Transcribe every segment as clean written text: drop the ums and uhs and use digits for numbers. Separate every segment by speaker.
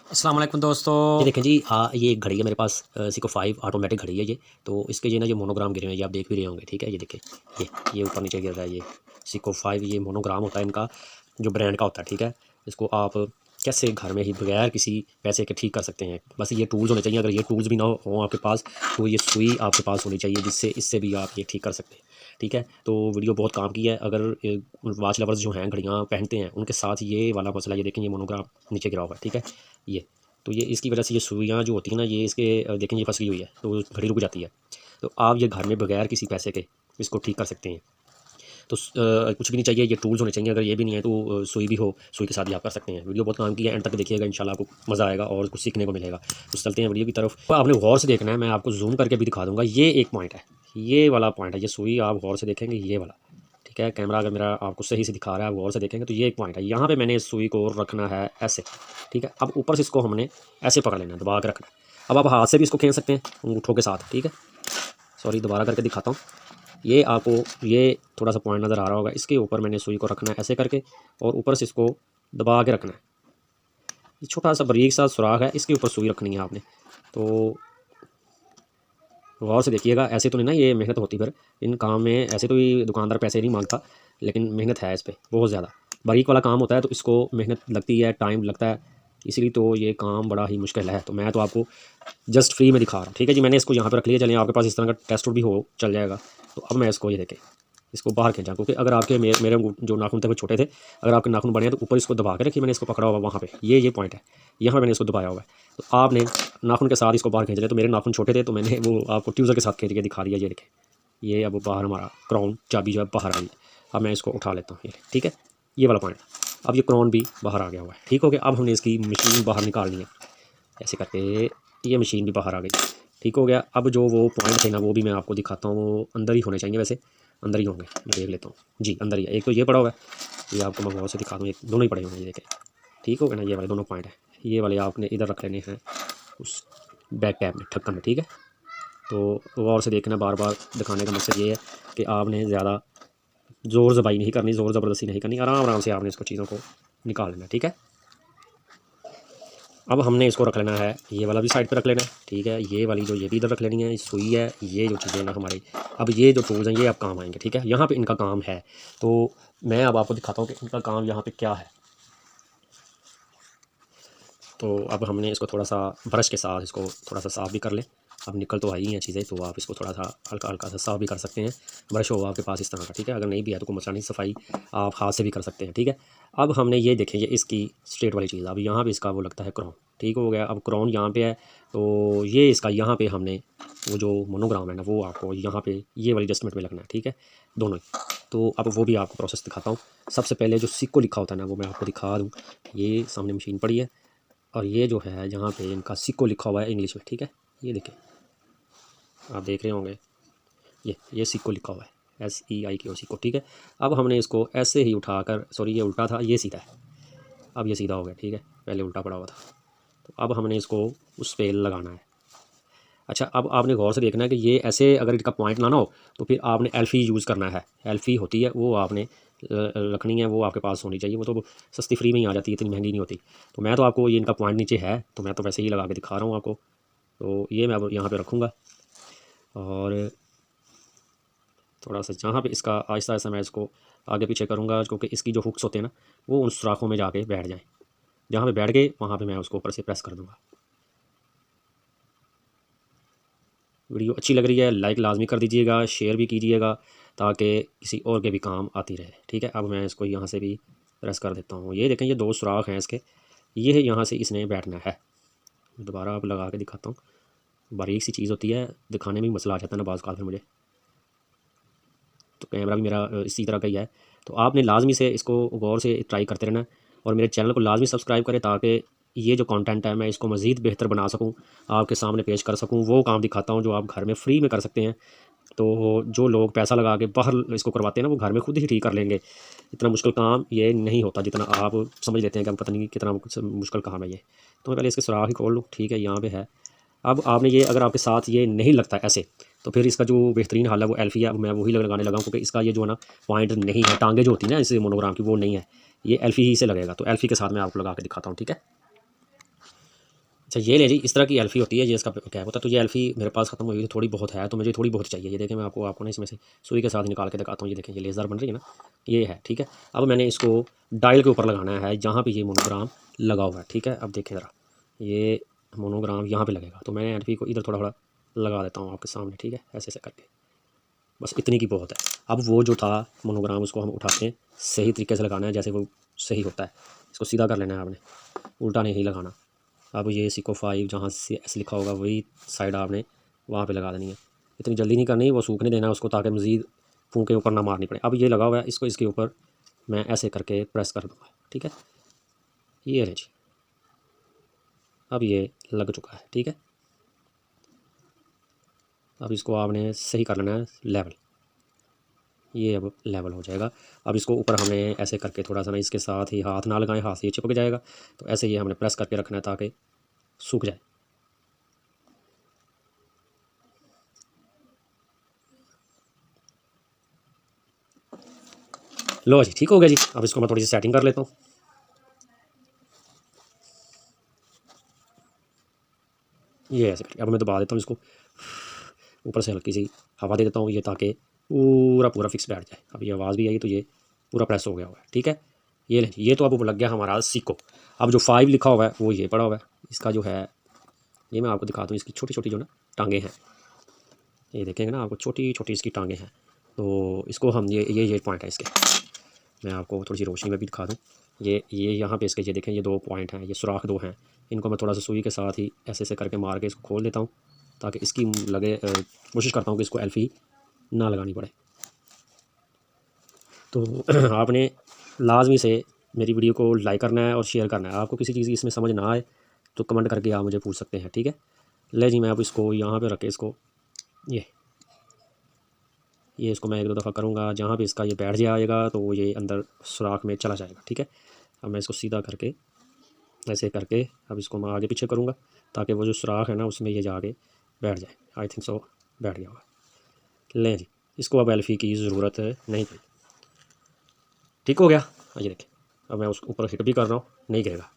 Speaker 1: अस्सलाम वालेकुम दोस्तों।
Speaker 2: ये देखें जी, ये एक घड़ी है मेरे पास, सिको 5 ऑटोमेटिक घड़ी है ये। तो इसके ये ना, ये मोनोग्राम गिरे हुए हैं, ये आप देख भी रहे होंगे। ठीक है, ये देखें, ये ऊपर नीचे गिर रहा है। ये सिको 5 ये मोनोग्राम होता है इनका, जो ब्रांड का होता है। ठीक है, इसको आप कैसे घर में ही बगैर किसी पैसे के ठीक कर सकते हैं। बस ये टूल्स होने चाहिए। अगर ये टूल्स भी ना हो आपके पास, तो ये सुई आपके पास होनी चाहिए, जिससे इससे भी आप ये ठीक कर सकते हैं। ठीक है, तो वीडियो बहुत काम की है। अगर वॉच लवर्स जो हैं, घड़ियाँ पहनते हैं, उनके साथ ये वाला मसला, ये देखें, ये मोनोग्राम नीचे गिरा हुआ है। ठीक है, ये तो ये इसकी वजह से ये सुइयाँ जो होती हैं ना, ये इसके देखें, ये फंसी हुई है, तो घड़ी रुक जाती है। तो आप ये घर में बगैर किसी पैसे के इसको ठीक कर सकते हैं। तो कुछ भी नहीं चाहिए, ये टूल्स होने चाहिए। अगर ये भी नहीं है तो सुई भी हो, सुई के साथ भी आप कर सकते हैं। वीडियो बहुत काम की है, एंड तक देखिएगा, इंशाल्लाह आपको मज़ा आएगा और कुछ सीखने को मिलेगा। तो चलते हैं वीडियो की तरफ। तो आपने गौर से देखना है, मैं आपको जूम करके भी दिखा दूंगा। ये एक पॉइंट है, ये वाला पॉइंट है, ये सुई आप गौर से देखेंगे, ये वाला। ठीक है, कैमरा अगर मेरा आपको सही से दिखा रहा है, आप गौर से देखेंगे, तो ये एक पॉइंट है। यहाँ पे मैंने इस सुई को रखना है ऐसे। ठीक है, अब ऊपर से इसको हमने ऐसे पकड़ लेना है, दबा के रखना है। अब आप हाथ से भी इसको खींच सकते हैं अंगूठों के साथ। ठीक है, सॉरी, दोबारा करके दिखाता हूँ। ये आपको ये थोड़ा सा पॉइंट नज़र आ रहा होगा, इसके ऊपर मैंने सुई को रखना है ऐसे करके, और ऊपर से इसको दबा के रखना है। ये छोटा सा बारीक सा सुराख है, इसके ऊपर सुई रखनी है आपने। तो गौर से देखिएगा, ऐसे तो नहीं ना ये मेहनत होती। फिर इन काम में ऐसे तो ये दुकानदार पैसे नहीं मांगता, लेकिन मेहनत है इस पर बहुत ज़्यादा। बारीक वाला काम होता है, तो इसको मेहनत लगती है, टाइम लगता है, इसलिए तो ये काम बड़ा ही मुश्किल है। तो मैं तो आपको जस्ट फ्री में दिखा रहा हूँ। ठीक है जी, मैंने इसको यहाँ पर रख लिया। चलिए, आपके पास इस तरह का टेस्ट भी हो, चल जाएगा। तो अब मैं इसको, ये देखें, इसको बाहर खींचा, क्योंकि अगर आपके मेरे जो नाखून थे वो छोटे थे, अगर आपके नाखून बड़े हैं तो ऊपर इसको दबा के रखिए। मैंने इसको पकड़ा हुआ वहाँ पे, ये पॉइंट है, यहाँ पे मैंने इसको दबाया हुआ है। तो आपने नाखून के साथ इसको बाहर खींच लिया। तो मेरे नाखून छोटे थे, तो मैंने वो आपको ट्यूज़र के साथ खींच के दिखा दिया। ये देखें, ये अब बाहर हमारा क्राउन चाबी जो है बाहर आई। अब मैं इसको उठा लेता हूँ, ये ठीक है, ये वाला पॉइंट। अब ये क्राउन भी बाहर आ गया हुआ है। ठीक हो गया। अब हमने इसकी मशीन बाहर निकालनी है, ऐसे करके ये मशीन भी बाहर आ गई। ठीक हो गया। अब जो वो पॉइंट थे ना, वो भी मैं आपको दिखाता हूँ। वो अंदर ही होने चाहिए, वैसे अंदर ही होंगे, मैं देख लेता हूँ जी। अंदर ही है, एक तो ये पड़ा हुआ है, ये आपको मैं बहुत से दिखा दूँ, दोनों ही पड़े हुए हैं, ये देखें। ठीक हो गया ना, ये वाले दोनों पॉइंट है। ये वाले आपने इधर रख लेने हैं, उस बैक टैप में, ढक्कन में। ठीक है, तो गौर से देखना, बार बार दिखाने का मकसद ये है कि आपने ज़्यादा ज़ोर ज़बाई नहीं करनी, ज़ोर ज़बरदस्ती नहीं करनी, आराम आराम से आपने इसको चीज़ों को निकाल लेना। ठीक है, अब हमने इसको रख लेना है, ये वाला भी साइड पे रख लेना है। ठीक है, ये वाली जो, ये भी इधर रख लेनी है, सुई है, ये जो चीज़ें ना हमारी। अब ये जो टूल्स हैं, ये अब काम आएंगे। ठीक है, यहाँ पे इनका काम है, तो मैं अब आपको दिखाता हूँ कि इनका काम यहाँ पे क्या है। तो अब हमने इसको थोड़ा सा ब्रश के साथ इसको थोड़ा सा साफ़ भी कर लें। अब निकल तो आई ही हैं चीज़ें, तो आप इसको थोड़ा सा हल्का हल्का सा साफ़ भी कर सकते हैं। ब्रश हो आपके पास इस तरह का। ठीक है, अगर नहीं भी है तो कोई मसला नहीं, सफाई आप हाथ से भी कर सकते हैं। ठीक है, अब हमने ये देखें, ये इसकी स्ट्रेट वाली चीज़, अब यहाँ पे इसका वो लगता है क्राउन। ठीक हो गया, अब क्राउन यहाँ पे है, तो ये इसका यहाँ पे हमने वो जो मोनोग्राम है ना, वो आपको यहाँ पे ये वाली एडजस्टमेंट में लगना है। ठीक है, दोनों ही। तो अब वो भी आपको प्रोसेस दिखाता हूँ। सबसे पहले जो सिक्को लिखा होता है ना, वो मैं आपको दिखा दूँ। ये सामने मशीन पड़ी है, और ये जो है यहाँ पे इनका सिक्को लिखा हुआ है इंग्लिश में। ठीक है, ये देखें, आप देख रहे होंगे, ये सिक्को लिखा हुआ है, SEIKO सिक्को। ठीक है, अब हमने इसको ऐसे ही उठाकर, सॉरी ये उल्टा था, ये सीधा है, अब ये सीधा हो गया। ठीक है, पहले उल्टा पड़ा हुआ था। तो अब हमने इसको उस पर लगाना है। अच्छा, अब आपने गौर से देखना है कि ये ऐसे अगर इसका पॉइंट लाना हो, तो फिर आपने एल्फ़ी यूज़ करना है। एल्फ़ी होती है, वो आपने रखनी है, वो आपके पास होनी चाहिए। वो तो सस्ती फ्री में ही आ जाती है, इतनी महंगी नहीं होती। तो मैं तो आपको, ये इनका पॉइंट नीचे है, तो मैं तो वैसे ही लगा के दिखा रहा हूँ आपको। तो ये मैं अब यहाँ पे रखूँगा, और थोड़ा सा जहाँ पे इसका आहिस्ता आहिस्ता मैं इसको आगे पीछे करूँगा, क्योंकि इसकी जो हुक्स होते हैं ना, वो उन सुराखों में जाके बैठ जाएँ। जहाँ पे बैठ गए, वहाँ पे मैं उसको ऊपर से प्रेस कर दूँगा। वीडियो अच्छी लग रही है, लाइक लाजमी कर दीजिएगा, शेयर भी कीजिएगा, ताकि किसी और के भी काम आती रहे। ठीक है, अब मैं इसको यहाँ से भी प्रेस कर देता हूँ। ये देखें, ये दो सुराख हैं इसके, ये है, यहाँ से इसने बैठना है। दोबारा अब लगा के दिखाता हूँ। बारीक सी चीज़ होती है, दिखाने में भी मसला आ जाता है ना बाज़ का फिर मुझे। तो कैमरा भी मेरा इसी तरह का ही है। तो आपने लाजमी से इसको गौर से ट्राई करते रहना, और मेरे चैनल को लाजमी सब्सक्राइब करें, ताकि ये जो कंटेंट है मैं इसको मज़ीद बेहतर बना सकूं, आपके सामने पेश कर सकूं। वो काम दिखाता हूं जो आप घर में फ्री में कर सकते हैं। तो जो लोग पैसा लगा के बाहर इसको करवाते हैं ना, वो घर में खुद ही ठीक कर लेंगे। इतना मुश्किल काम ये नहीं होता जितना आप समझ लेते हैं कि पता नहीं कितना मुश्किल काम है ये। तो मैं पहले इसके सुराख ही खोल लूँ। ठीक है, यहाँ पे है। अब आपने ये, अगर आपके साथ ये नहीं लगता ऐसे, तो फिर इसका जो बेहतरीन हल है वो एल्फ़ी है। मैं वही लगाने लगा हूँ, क्योंकि इसका ये जो है ना पॉइंट नहीं है, टांगे जो होती है ना इस मोनोग्राम की, वो नहीं है, ये एल्फ़ी ही से लगेगा। तो एल्फ़ी के साथ मैं आपको लगा के दिखाता हूँ। ठीक है, अच्छा ये ले जी, इस तरह की एल्फी होती है, ये इसका कैप होता है। तो ये एल्फी मेरे पास ख़त्म हुई, थोड़ी बहुत है, तो मुझे थोड़ी बहुत चाहिए। ये देखें, मैं आपको ना इसमें से सुई के साथ निकाल के दिखाता हूँ। ये देखें, ये लेज़र बन रही है ना, ये है, ठीक है। अब मैंने इसको डायल के ऊपर लगाना है, जहाँ पे ये मोनोग्राम लगा हुआ है, ठीक है। अब देखें ज़रा, ये मोनोग्राम यहाँ पे लगेगा, तो मैं एल्फी को इधर थोड़ा थोड़ा लगा देता हूँ आपके सामने, ठीक है, ऐसे ऐसे करके, बस इतनी की बहुत है। अब वो जो था मोनोग्राम, उसको हम उठाते हैं, सही तरीके से लगाना है जैसे वो सही होता है। इसको सीधा कर लेना है आपने, उल्टा नहीं लगाना। अब ये सिको 5 जहाँ से ऐसे लिखा होगा वही साइड आपने वहाँ पे लगा देनी है। इतनी जल्दी नहीं करनी, वो सूखने देना है उसको, ताकि मज़ीद फूंके ऊपर ना मारनी पड़े। अब ये लगा हुआ है, इसको इसके ऊपर मैं ऐसे करके प्रेस कर दूँगा, ठीक है। ये है जी, अब ये लग चुका है, ठीक है। अब इसको आपने सही कर लेना है लेवल, ये अब लेवल हो जाएगा। अब इसको ऊपर हमें ऐसे करके थोड़ा सा ना, इसके साथ ही हाथ ना लगाएं, हाथ से ये चिपक जाएगा। तो ऐसे ये हमने प्रेस करके रखना है ताकि सूख जाए। लो जी, ठीक हो गया जी। अब इसको मैं थोड़ी सी सेटिंग कर लेता हूँ। ये ऐसे करके अब मैं दबा देता हूँ इसको, ऊपर से हल्की सी हवा दे देता हूँ ये, ताकि पूरा पूरा फिक्स बैठ जाए। अब ये आवाज़ भी आई तो ये पूरा प्रेस हो गया हुआ है, ठीक है। ये ले, ये तो अब लग गया हमारा सिको। अब जो 5 लिखा हुआ है वो ये पड़ा हुआ है। इसका जो है, ये मैं आपको दिखाता हूँ, इसकी छोटी छोटी जो ना टांगे हैं, ये देखेंगे ना आपको, छोटी छोटी इसकी टांगे हैं। तो इसको हम ये पॉइंट है इसके, मैं आपको थोड़ी सी रोशनी में भी दिखा दूँ। ये यहाँ पे इसके ये देखें, ये 2 पॉइंट हैं, ये सुराख 2 हैं। इनको मैं थोड़ा सा सुई के साथ ही ऐसे ऐसे करके मार के इसको खोल देता हूँ, ताकि इसकी लगे, कोशिश करता हूँ कि इसको एल्फी ना लगानी पड़े। तो आपने लाजमी से मेरी वीडियो को लाइक करना है और शेयर करना है। आपको किसी चीज़ की इसमें समझ ना आए तो कमेंट करके आप मुझे पूछ सकते हैं, ठीक है। ले जी, मैं अब इसको यहाँ पे रख के इसको ये इसको मैं 1-2 दफ़ा करूँगा, जहाँ पे इसका ये बैठ जाएगा तो ये अंदर सुराख में चला जाएगा, ठीक है। अब मैं इसको सीधा करके ऐसे करके अब इसको मैं आगे पीछे करूँगा, ताकि वो जो सुराख है ना उसमें ये जाके बैठ जाए। आई थिंक सो बैठ गया होगा। लें जी, इसको अब एल्फी की ज़रूरत नहीं पड़ी, ठीक हो गया। ये देखिए, अब मैं उस ऊपर हिट भी कर रहा हूँ, नहीं गिरेगा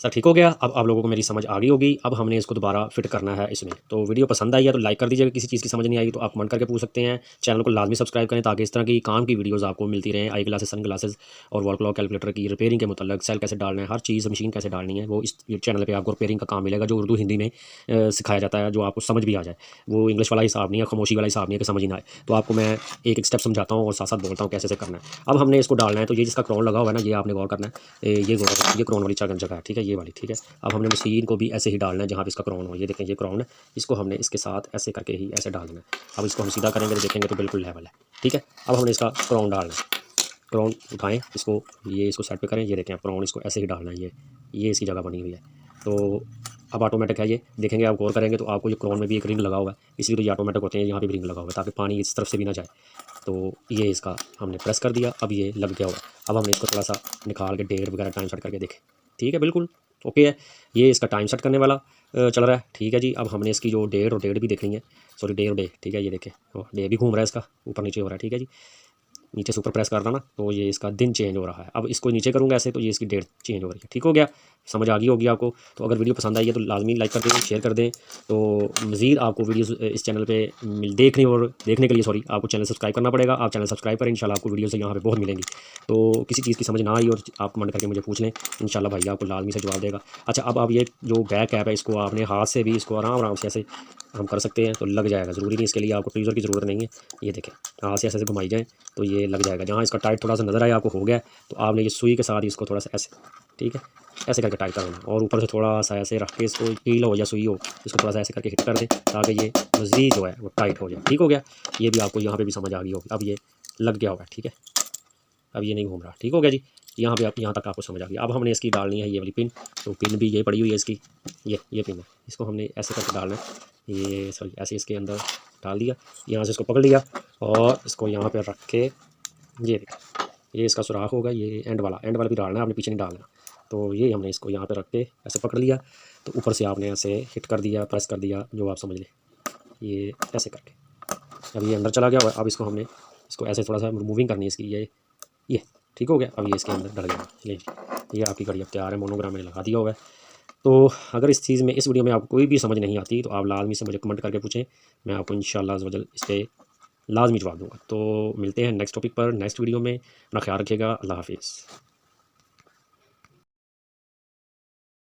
Speaker 2: सर, ठीक हो गया। अब आप लोगों को मेरी समझ आ गई होगी। अब हमने इसको दोबारा फिट करना है इसमें। तो वीडियो पसंद आई है तो लाइक कर दीजिएगा, किसी चीज़ की समझ नहीं आई तो आप कमेंट करके पूछ सकते हैं। चैनल को लाजमी सब्सक्राइब करें ताकि इस तरह की काम की वीडियोज़ आपको मिलती रहें। आई ग्लासेस, सन ग्लासेस और वॉल क्लॉक कैलकुलेटर की रिपेयरिंग के मतलब, सेल कैसे डालना है, हर चीज़ मशीन कैसे डालनी है, वो इस चैनल पर आपको रिपेयरिंग का काम मिलेगा, जो उर्दू हिंदी में सिखाया जाता है, जो आपको समझ भी आ जाए। वो इंग्लिश वाला हिसाब नहीं है, खामोशी वाला हिसाब नहीं है कि समझ ही ना आए। तो आपको मैं एक एक स्टेप समझाता हूँ और साथ साथ बोलता हूँ कैसे करना है। अब हमने इसको डालना है, तो ये जिसका क्राउन लगा हुआ है ना, ये आपने गौर करना है, ये क्राउन वाली जगह है, ठीक है, ये वाली, ठीक है। अब हमने मशीन को भी ऐसे ही डालना है जहाँ पे इसका क्राउन हो। ये देखें, ये क्राउन है, इसको हमने इसके साथ ऐसे करके ही ऐसे डाल देना है। अब इसको हम सीधा करेंगे तो देखेंगे तो बिल्कुल लेवल है, ठीक है। अब हमने इसका क्राउन डालना है, क्राउन उठाएं इसको, ये इसको सेट पे करें, ये देखें क्राउन इसको ऐसे ही डालना है, ये इसकी जगह बनी हुई है। तो अब ऑटोमेटिक है, ये देखेंगे आप गौर करेंगे तो आपको ये क्राउन में भी एक रिंग लगा हुआ है, इसलिए तो ये ऑटोमेटिक होते हैं, यहाँ पे भी रिंग लगा हुआ है ताकि पानी इस तरफ से भी ना जाए। तो ये इसका हमने प्रेस कर दिया, अब ये लग गया हुआ है। अब हमने इसको थोड़ा सा निकाल के डेट वगैरह टाइम सेट करके देखें, ठीक है, बिल्कुल ओके है। ये इसका टाइम सेट करने वाला चल रहा है, ठीक है जी। अब हमने इसकी जो डेट और डेट भी देखनी है, सॉरी डे और डे, ठीक है, ये देखें डे भी घूम रहा है, इसका ऊपर नीचे हो रहा है, ठीक है जी। नीचे से ऊपर प्रेस कर रहा ना, तो ये इसका दिन चेंज हो रहा है। अब इसको नीचे करूँगा ऐसे, तो ये इसकी डेट चेंज हो रही है, ठीक हो गया। समझ आ गई होगी आपको। तो अगर वीडियो पसंद आई है तो लाजमी लाइक कर दें, शेयर कर दें। तो मज़ीद आपको वीडियोस इस चैनल पे देखने के लिए सॉरी, आपको चैनल सब्सक्राइब करना पड़ेगा। आप चैनल सब्सक्राइब करें, इंशाल्लाह आपको वीडियो से यहाँ पे बहुत मिलेंगी। तो किसी चीज़ की समझ ना आई और आप कमेंट करके मुझे पूछ लें, इंशाल्लाह भाई आपको लाजमी से जवाब देगा। अच्छा, अब आप ये जो बैक कैप है, इसको आपने हाथ से भी इसको आराम आराम से ऐसे हम कर सकते हैं, तो लग जाएगा। ज़रूरी नहीं इसके लिए आपको ट्वीज़र की ज़रूरत नहीं है। ये देखें, हाथ से ऐसे ऐसे घुमाई जाए तो ये लग जाएगा। जहाँ इसका टाइट थोड़ा सा नज़र आया आपको हो गया, तो आपने ये सुई के साथ ही इसको थोड़ा सा ऐसे, ठीक है, ऐसे करके टाइट करना, और ऊपर से थोड़ा सा ऐसे रख के इसको कील हो या सुई हो, इसको थोड़ा सा ऐसे करके हिट कर दें ताकि ये मज़ीद जो है वो टाइट हो जाए, ठीक हो गया। ये भी आपको यहाँ पे भी समझ आ गई होगी। अब ये लग गया होगा, ठीक है, अब ये नहीं घूम रहा, ठीक हो गया जी। यहाँ पे आप यहाँ तक आपको समझ आ गई। अब हमने इसकी डालनी है ये वाली पिन, तो पिन भी ये पड़ी हुई है इसकी, ये पिन है, इसको हमने ऐसे करके डालना है। ये सॉरी ऐसे इसके अंदर डाल दिया, यहाँ से इसको पकड़ लिया और इसको यहाँ पे रख के, ये देखिए ये इसका सुराख होगा, ये एंड वाला भी डालना है, आपने पीछे नहीं डालना। तो ये हमने इसको यहाँ पे रख के ऐसे पकड़ लिया, तो ऊपर से आपने ऐसे हिट कर दिया, प्रेस कर दिया, जो आप समझ लें, ये ऐसे करके अब ये अंदर चला गया। अब इसको हमने इसको ऐसे थोड़ा सा रिमूविंग करनी है इसकी, ये ठीक हो गया। अब ये इसके अंदर डल गया। चलिए, ये आपकी घड़ी अब तैयार है, मोनोग्राम मैंने लगा दिया हुआ है। तो अगर इस चीज़ में, इस वीडियो में आपको कोई भी समझ नहीं आती तो आप लाजमी से मुझे कमेंट करके पूछें, मैं आपको इंशाअल्लाह अज़्ज़ वजल इस पर लाजमी जवाब दूँगा। तो मिलते हैं नेक्स्ट टॉपिक पर नेक्स्ट वीडियो में। अपना ख्याल रखिएगा। अल्लाह हाफिज़।